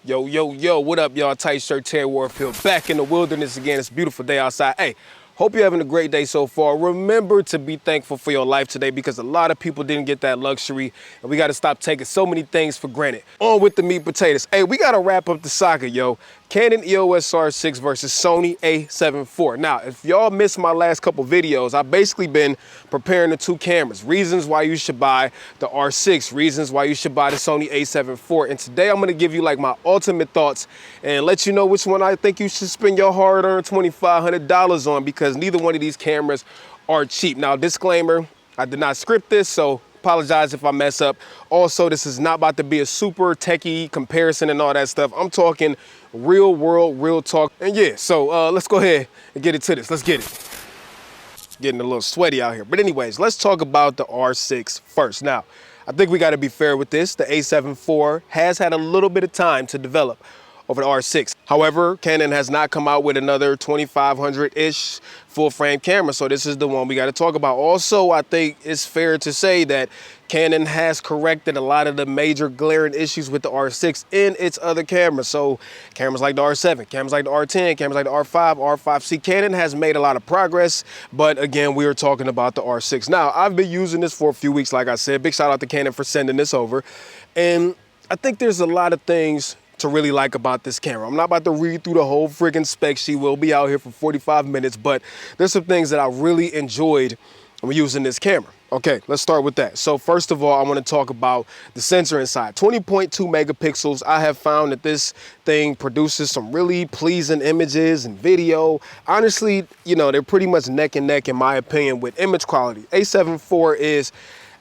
Yo, yo, yo, what up, y'all? Tight shirt, Terry Warfield, back in the wilderness again. It's a beautiful day outside. Hey, hope you're having a great day so far. Remember to be thankful for your life today because a lot of people didn't get that luxury, and we got to stop taking so many things for granted. On with the meat potatoes. Hey, we got to wrap up the saga, yo. Canon EOS R6 versus Sony A7IV. Now, if y'all missed my last couple videos, I've basically been preparing the two cameras. Reasons why you should buy the R6, reasons why you should buy the Sony A7IV. And today I'm gonna give you like my ultimate thoughts and let you know which one I think you should spend your hard-earned $2,500 on because neither one of these cameras are cheap. Now, disclaimer, I did not script this, so apologize if I mess up. Also, this is not about to be a super techie comparison and all that stuff. I'm talking real world, real talk. And yeah, so let's go ahead and get into this. Let's get it. Getting a little sweaty out here. But anyways, let's talk about the R6 first. Now, I think we got to be fair with this. The A7IV has had a little bit of time to develop over the R6. However, Canon has not come out with another 2500-ish full-frame camera, so this is the one we got to talk about. Also, I think it's fair to say that Canon has corrected a lot of the major glaring issues with the R6 in its other cameras. So cameras like the R7, cameras like the R10, cameras like the R5, R5C, Canon has made a lot of progress, but again, we are talking about the R6. Now, I've been using this for a few weeks, like I said. Big shout out to Canon for sending this over. And I think there's a lot of things to really like about this camera. I'm not about to read through the whole friggin' spec sheet. We'll be out here for 45 minutes, but there's some things that I really enjoyed when using this camera. Okay, let's start with that. So first of all, I want to talk about the sensor inside. 20.2 megapixels. I have found that this thing produces some really pleasing images and video. Honestly, you know, they're pretty much neck and neck in my opinion with image quality. A7IV is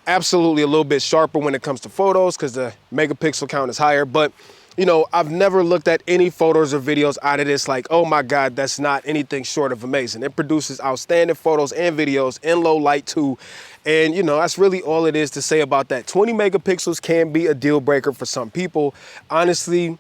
absolutely a little bit sharper when it comes to photos because the megapixel count is higher, but you know, I've never looked at any photos or videos out of this like, oh my God, that's not anything short of amazing. It produces outstanding photos and videos in low light too. And you know, that's really all it is to say about that. 20 megapixels can be a deal breaker for some people. Honestly,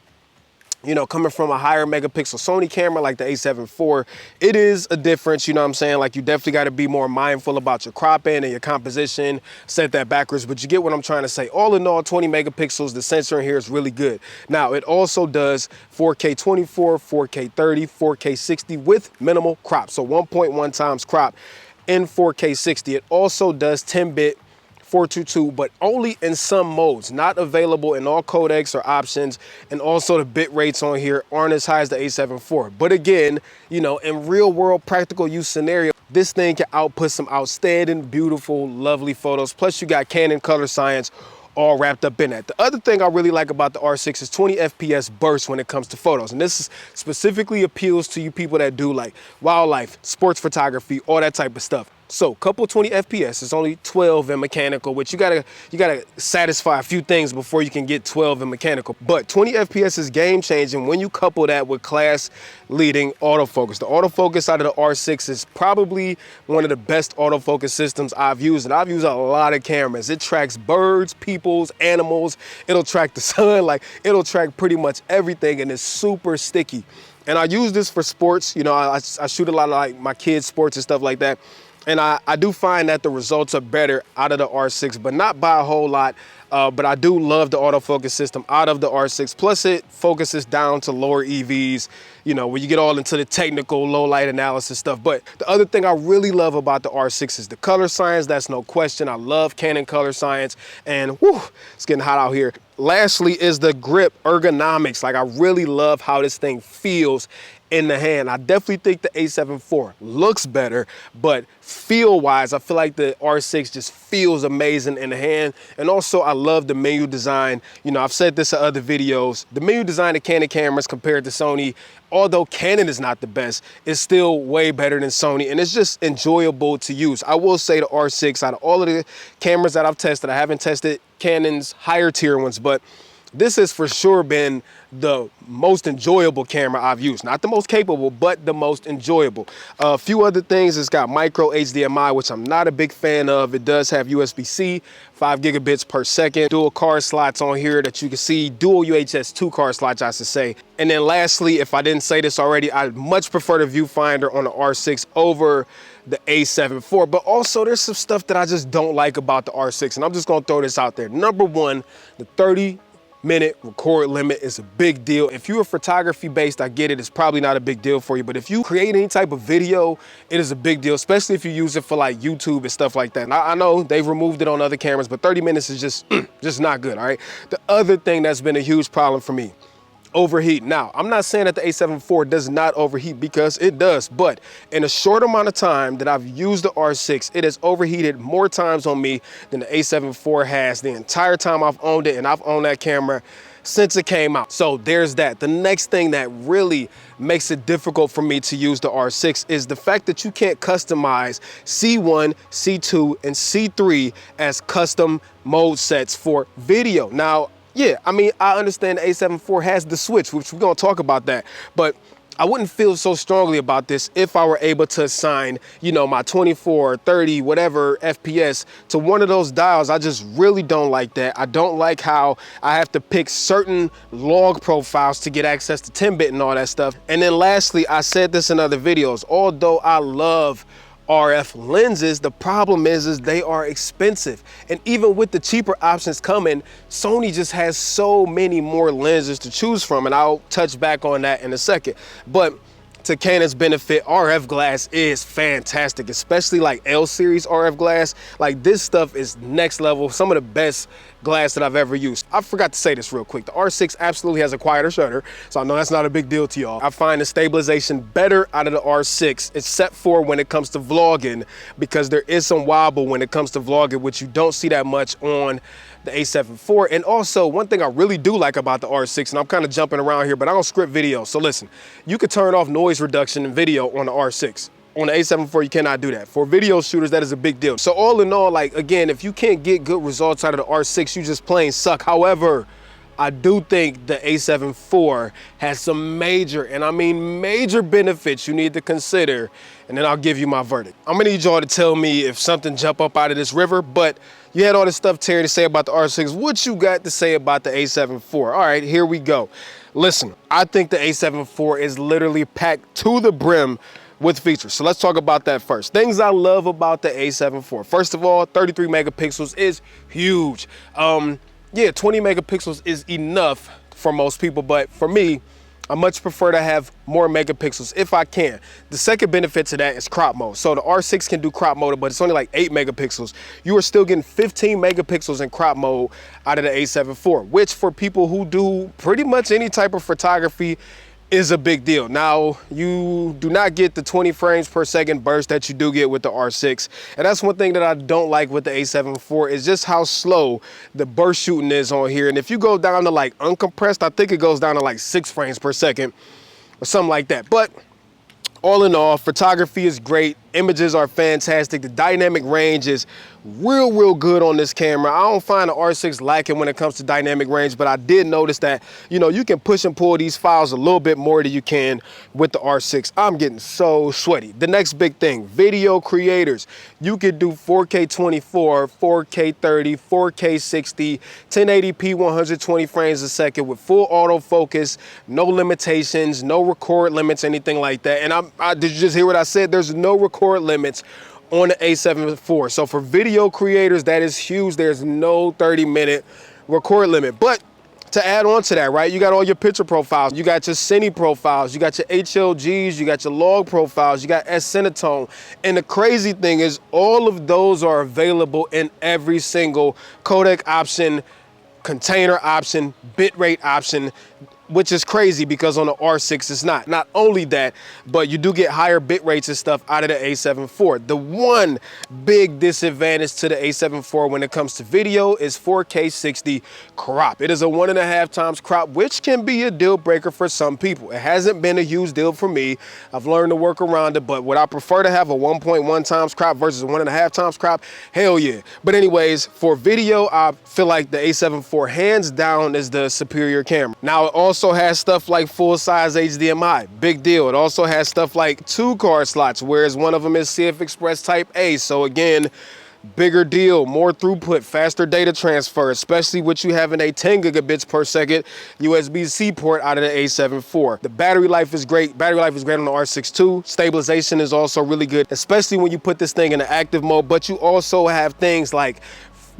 you know, coming from a higher megapixel Sony camera like the A7IV, it is a difference, you know what I'm saying? Like you definitely got to be more mindful about your cropping and your composition, set that backwards, but you get what I'm trying to say. All in all, 20 megapixels, the sensor in here is really good. Now, it also does 4K 24, 4K 30, 4K 60 with minimal crop. So 1.1 times crop in 4K 60. It also does 10-bit 422, but only in some modes, not available in all codecs or options, and also the bit rates on here aren't as high as the A7IV. But again, you know, in real world practical use scenario, this thing can output some outstanding, beautiful, lovely photos. Plus you got Canon color science all wrapped up in that. The other thing I really like about the R6 is 20 FPS burst when it comes to photos. And this specifically appeals to you people that do like wildlife, sports photography, all that type of stuff. So couple 20 FPS, it's only 12 in mechanical, which you gotta satisfy a few things before you can get 12 in mechanical. But 20 FPS is game changing when you couple that with class leading autofocus. The autofocus out of the R6 is probably one of the best autofocus systems I've used, and I've used a lot of cameras. It tracks birds, peoples, animals, it'll track the sun, like it'll track pretty much everything, and it's super sticky. And I use this for sports, you know, I shoot a lot of like my kids' sports and stuff like that. And I do find that the results are better out of the R6, but not by a whole lot. But I do love the autofocus system out of the R6. Plus it focuses down to lower EVs, you know, when you get all into the technical low light analysis stuff. But the other thing I really love about the R6 is the color science. That's no question. I love Canon color science, and whew, it's getting hot out here. Lastly is the grip ergonomics. Like I really love how this thing feels in the hand. I definitely think the A7IV looks better, but feel-wise, I feel like the R6 just feels amazing in the hand. And also, I love the menu design. You know, I've said this in other videos. The menu design of Canon cameras compared to Sony, although Canon is not the best, is still way better than Sony, and it's just enjoyable to use. I will say the R6, out of all of the cameras that I've tested, I haven't tested Canon's higher tier ones, but this has for sure been the most enjoyable camera I've used. Not the most capable, but the most enjoyable. A few other things, it's got micro HDMI, which I'm not a big fan of. It does have USB-C, 5 gigabits per second, dual card slots on here that you can see, dual UHS 2 card slots, I should say. And then lastly, if I didn't say this already, I much prefer the viewfinder on the R6 over the A7IV, but also there's some stuff that I just don't like about the R6, and I'm just gonna throw this out there. Number one, the 30 minute record limit is a big deal. If you're photography based, I get it, it's probably not a big deal for you, but if you create any type of video, it is a big deal, especially if you use it for like YouTube and stuff like that. And I know they've removed it on other cameras, but 30 minutes is just not good, all right? The other thing that's been a huge problem for me, overheat. Now, I'm not saying that the A7IV does not overheat, because it does, but in a short amount of time that I've used the R6, it has overheated more times on me than the A7IV has the entire time I've owned it, and I've owned that camera since it came out. So there's that. The next thing that really makes it difficult for me to use the R6 is the fact that you can't customize C1, C2, and C3 as custom mode sets for video. Now, yeah, I mean, I understand the A7IV has the switch, which we're gonna talk about that, but I wouldn't feel so strongly about this if I were able to assign, you know, my 24, 30, whatever FPS to one of those dials. I just really don't like that. I don't like how I have to pick certain log profiles to get access to 10-bit and all that stuff. And then lastly, I said this in other videos, although I love RF lenses, the problem is they are expensive. And even with the cheaper options coming, Sony just has so many more lenses to choose from, and I'll touch back on that in a second. But to Canon's benefit, RF glass is fantastic, especially like L series RF glass. Like, this stuff is next level, some of the best glass that I've ever used. I forgot to say this real quick. The R6 absolutely has a quieter shutter, so I know that's not a big deal to y'all. I find the stabilization better out of the R6, except for when it comes to vlogging, because there is some wobble when it comes to vlogging, which you don't see that much on the A7IV. And also, one thing I really do like about the R6, and I'm kind of jumping around here, but I don't script video. So listen, you could turn off noise reduction in video on the R6. On the A7IV, you cannot do that. For video shooters, that is a big deal. So all in all, like, again, if you can't get good results out of the R6, you just plain suck. However, I do think the A7IV has some major, and I mean major, benefits you need to consider, and then I'll give you my verdict. I'm gonna need y'all to tell me if something jump up out of this river, but you had all this stuff, Terry, to say about the R6. What you got to say about the A7IV? All right, here we go. Listen, I think the A7IV is literally packed to the brim with features. So let's talk about that first. Things I love about the A7IV. First of all, 33 megapixels is huge. Yeah, 20 megapixels is enough for most people, but for me, I much prefer to have more megapixels if I can. The second benefit to that is crop mode. So the R6 can do crop mode, but it's only like 8 megapixels. You are still getting 15 megapixels in crop mode out of the A7IV, which for people who do pretty much any type of photography is a big deal. Now, you do not get the 20 frames per second burst that you do get with the R6. And that's one thing that I don't like with the A7IV, is just how slow the burst shooting is on here. And if you go down to like uncompressed, I think it goes down to like 6 frames per second or something like that. But all in all, photography is great. Images are fantastic. The dynamic range is real good on this camera. I don't find the R6 lacking when it comes to dynamic range, but I did notice that, you know, you can push and pull these files a little bit more than you can with the R6. I'm getting so sweaty. The next big thing, video creators. You could do 4K 24, 4K 30, 4K 60, 1080p 120 frames a second with full autofocus, no limitations, no record limits, anything like that. And did you just hear what I said? There's no record limits on the A7IV. So for video creators, that is huge. There's no 30-minute record limit. But to add on to that, right, you got all your picture profiles, you got your cine profiles, you got your HLGs, you got your log profiles, you got S-Cinetone. And the crazy thing is all of those are available in every single codec option, container option, bitrate option, which is crazy because on the R6 it's not. Not only that, but you do get higher bit rates and stuff out of the A7IV. The one big disadvantage to the A7IV when it comes to video is 4K 60 crop. It is a 1.5 times crop, which can be a deal breaker for some people. It hasn't been a huge deal for me. I've learned to work around it, but would I prefer to have a 1.1 times crop versus a 1.5 times crop? Hell yeah. But anyways, for video, I feel like the A7IV hands down is the superior camera. Now it also has stuff like full-size HDMI, big deal. It also has stuff like 2 card slots, whereas one of them is CF Express Type A. So again, bigger deal, more throughput, faster data transfer, especially with you having a 10 gigabits per second USB-C port out of the A7IV. The battery life is great. Battery life is great on the R6 too. Stabilization is also really good, especially when you put this thing in the active mode, but you also have things like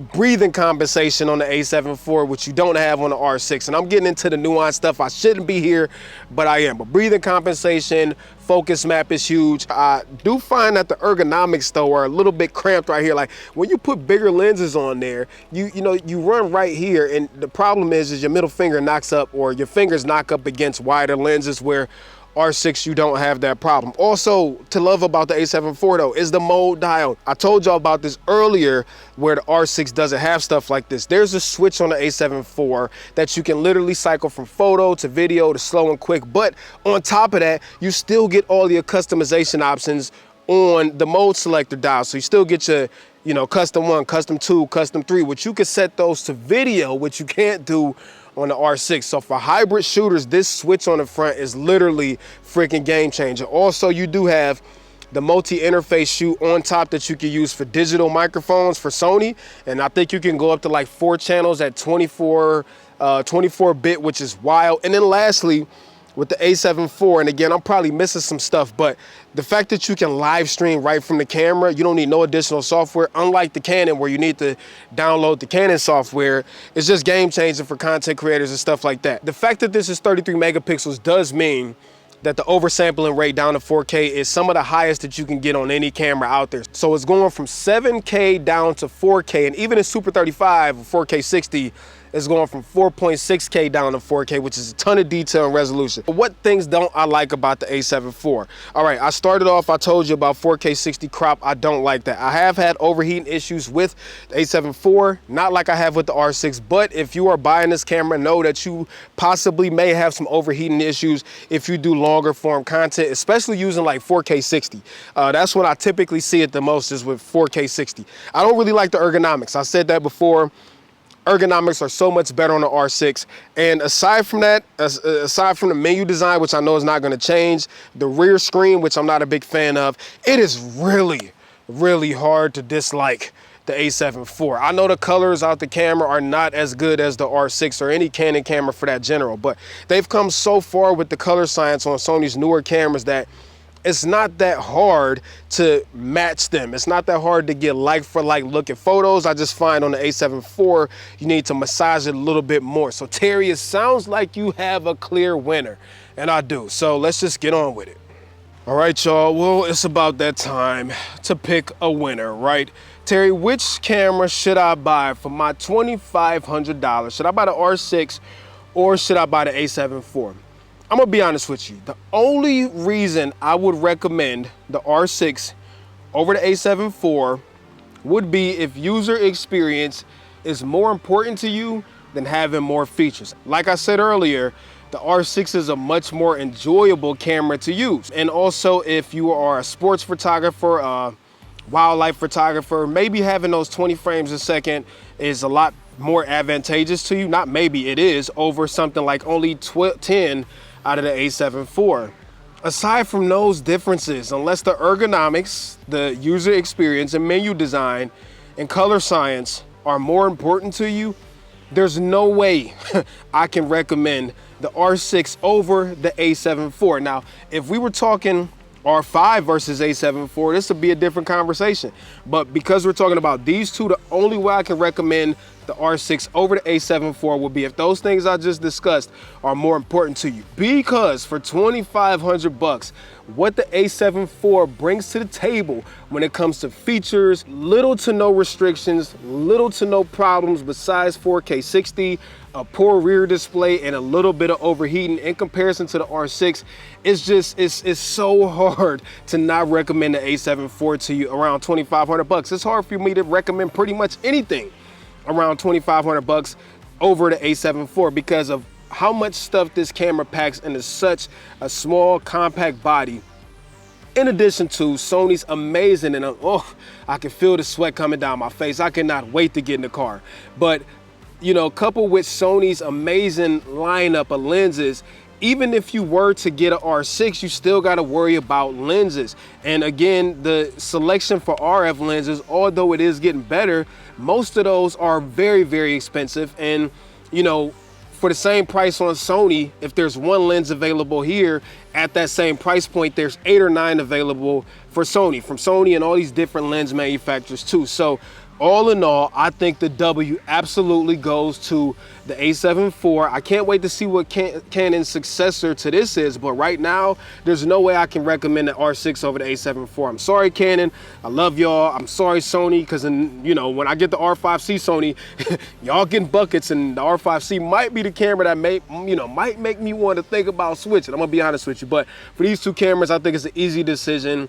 breathing compensation on the A7 IV, which you don't have on the R6. And I'm getting into the nuanced stuff. I shouldn't be here, but I am. But breathing compensation, focus map is huge. I do find that the ergonomics though are a little bit cramped right here. Like when you put bigger lenses on there, you know, you run right here, and the problem is your middle finger knocks up, or your fingers knock up against wider lenses, where R6 you don't have that problem. Also to love about the A7 IV though is the mode dial. I told y'all about this earlier, where the R6 doesn't have stuff like this. There's a switch on the A7 IV that you can literally cycle from photo to video to slow and quick, but on top of that you still get all your customization options on the mode selector dial. So you still get your, you know, custom 1, custom 2, custom 3, which you can set those to video, which you can't do on the R6. So for hybrid shooters, this switch on the front is literally freaking game changer. Also, you do have the multi-interface shoot on top that you can use for digital microphones for Sony, and I think you can go up to like 4 channels at 24 bit, which is wild. And then lastly, with the A7 IV, and again, I'm probably missing some stuff, but the fact that you can live stream right from the camera, you don't need no additional software, unlike the Canon where you need to download the Canon software. It's just game changing for content creators and stuff like that. The fact that this is 33 megapixels does mean that the oversampling rate down to 4K is some of the highest that you can get on any camera out there. So it's going from 7K down to 4K, and even in Super 35 or 4K 60, it's going from 4.6K down to 4K, which is a ton of detail and resolution. But what things don't I like about the A7 IV? All right, I started off, I told you about 4K 60 crop. I don't like that. I have had overheating issues with the A7 IV, not like I have with the R6, but if you are buying this camera, know that you possibly may have some overheating issues if you do longer form content, especially using like 4K 60. That's when I typically see it the most, is with 4K 60. I don't really like the ergonomics. I said that before. Ergonomics are so much better on the R6. And aside from that, aside from the menu design, which I know is not going to change, the rear screen, which I'm not a big fan of, it is really, really hard to dislike the A7 IV. I know the colors out the camera are not as good as the R6 or any Canon camera for that general, but they've come so far with the color science on Sony's newer cameras that it's not that hard to match them. It's not that hard to get like for like look at photos. I just find on the A7 IV, you need to massage it a little bit more. So Terry, it sounds like you have a clear winner, and I do. So let's just get on with it. All right, y'all, well, it's about that time to pick a winner, right? Terry, which camera should I buy for my $2,500? Should I buy the R6 or should I buy the A7 IV? I'm gonna be honest with you. The only reason I would recommend the R6 over the A7 IV would be if user experience is more important to you than having more features. Like I said earlier, the R6 is a much more enjoyable camera to use. And also if you are a sports photographer, wildlife photographer, maybe having those 20 frames a second is a lot more advantageous to you. Not maybe, it is, over something like only 10 out of the A7 IV. Aside from those differences, unless the ergonomics, the user experience, and menu design and color science are more important to you, there's no way I can recommend the R6 over the A7 IV. Now, if we were talking R5 versus A7 IV, this would be a different conversation. But because we're talking about these two, the only way I can recommend the R6 over the A7 IV would be if those things I just discussed are more important to you. Because for $2,500, what the A7 IV brings to the table when it comes to features, little to no restrictions, little to no problems besides 4K 60, a poor rear display, and a little bit of overheating in comparison to the R6, it's so hard to not recommend the A7 IV to you around $2,500. It's hard for me to recommend pretty much anything around $2,500 over the A7 IV because of how much stuff this camera packs into such a small, compact body. In addition to Sony's amazing, and oh, I can feel the sweat coming down my face. I cannot wait to get in the car. But, you know, coupled with Sony's amazing lineup of lenses, even if you were to get an R6, you still got to worry about lenses. And again, the selection for RF lenses, although it is getting better, most of those are very, very expensive. And, you know, for the same price on Sony, if there's one lens available here at that same price point, there's 8 or 9 available for Sony, from Sony and all these different lens manufacturers too. So all in all, I think the W absolutely goes to the A7 IV. I can't wait to see what Canon's successor to this is, but right now, there's no way I can recommend the R6 over the A7 IV. I'm sorry, Canon. I love y'all. I'm sorry, Sony, because you know, when I get the R5C Sony, y'all getting buckets, and the R5C might be the camera that might make me want to think about switching. I'm gonna be honest with you, but for these two cameras, I think it's an easy decision.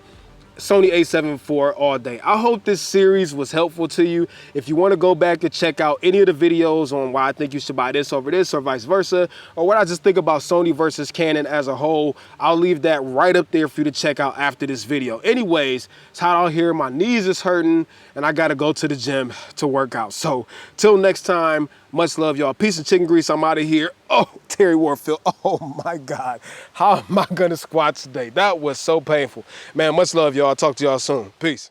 Sony A7 IV all day. I hope this series was helpful to you. If you want to go back and check out any of the videos on why I think you should buy this over this or vice versa, or what I just think about Sony versus Canon as a whole, I'll leave that right up there for you to check out after this video. Anyways, it's hot out here, my knees is hurting, and I gotta go to the gym to work out. So till next time, much love, y'all. Peace and chicken grease. I'm out of here. Oh, Terry Warfield. Oh my God. How am I gonna squat today? That was so painful. Man, much love, y'all. I'll talk to y'all soon. Peace.